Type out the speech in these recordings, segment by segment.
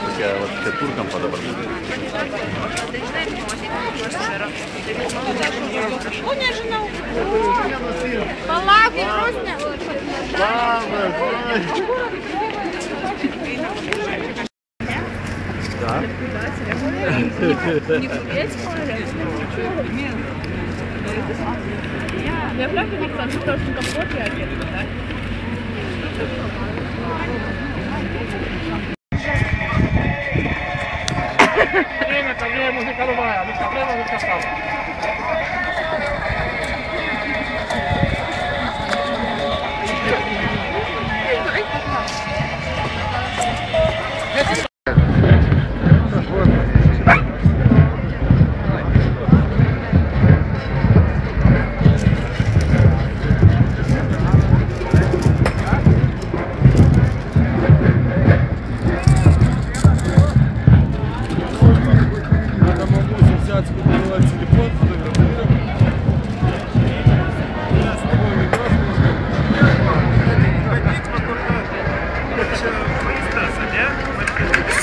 Tokia keturkampa dabar. O, nežinau. Palaukit, Rusne. Да? Я правда не знаю, что в компоте одета, да? Время, музыка любая, музыка стала.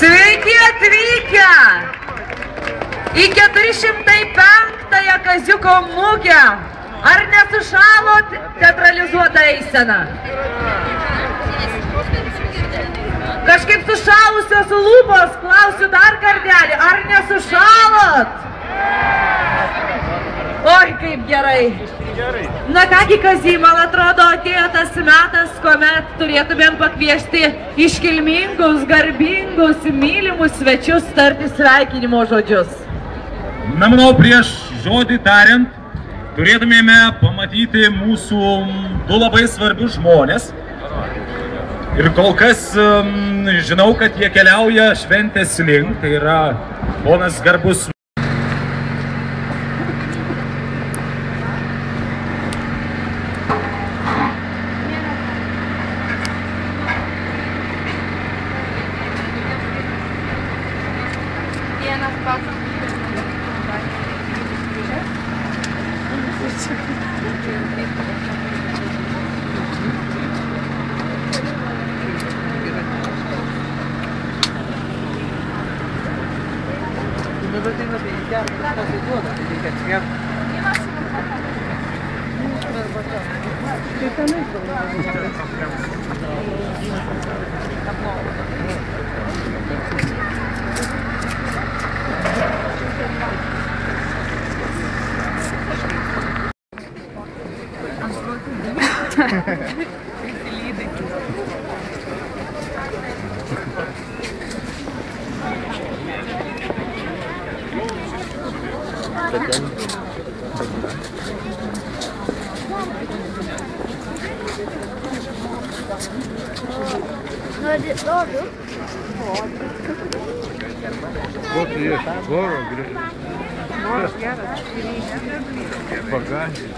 Sveiki atvykę į 405-ąją Kaziuko mugę. Ar nesušalot teatralizuotą eiseną? Kažkaip sušalusios lūpos, klausiu dar kartelį, ar nesušalot? Oi, kaip gerai. Na kągi, Kazy, man atrodo, atėjo tas metas, kuomet turėtumėm pakviesti iškilmingus, garbingus, mylimus svečius tarti sveikinimo žodžius. Na, manau, prieš žodį tariant, turėtumėme pamatyti mūsų du labai svarbius žmonės. Ir kol kas žinau, kad jie keliauja šventės link, tai yra ponas garbus. Вот есть, город, багажник.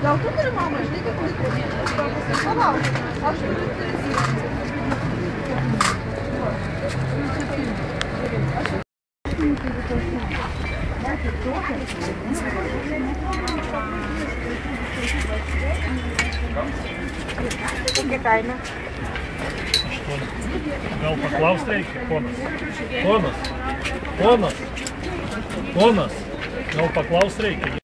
Gal tu turi mamą, žinai, kad laikrodį? Palauk, aš kokia kaina? Gal paklaust reikia, ponas? Ponas, gal paklaust reikia?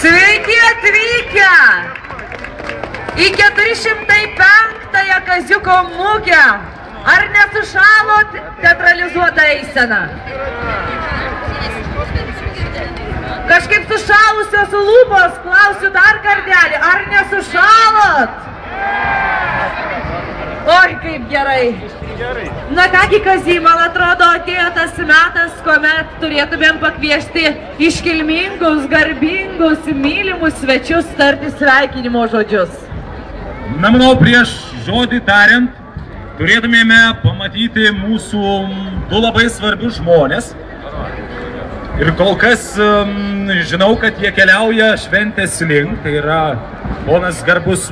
Sveiki atvykę į 405-ąją Kaziuko mugę. Ar nesušalot teatralizuotą eiseną? Kažkaip sušalusios lūpos, klausiu dar kartelį, ar nesušalot? Oi, kaip gerai. Na kągi, Kazy, man atrodo, atėjo tas metas, kuomet turėtumėm pakviesti iškilmingus, garbingus, mylimus svečius tarti sveikinimo žodžius. Na, manau, prieš žodį tariant, turėtumėme pamatyti mūsų du labai svarbius žmonės. Ir kol kas žinau, kad jie keliauja šventės link, tai yra ponas garbus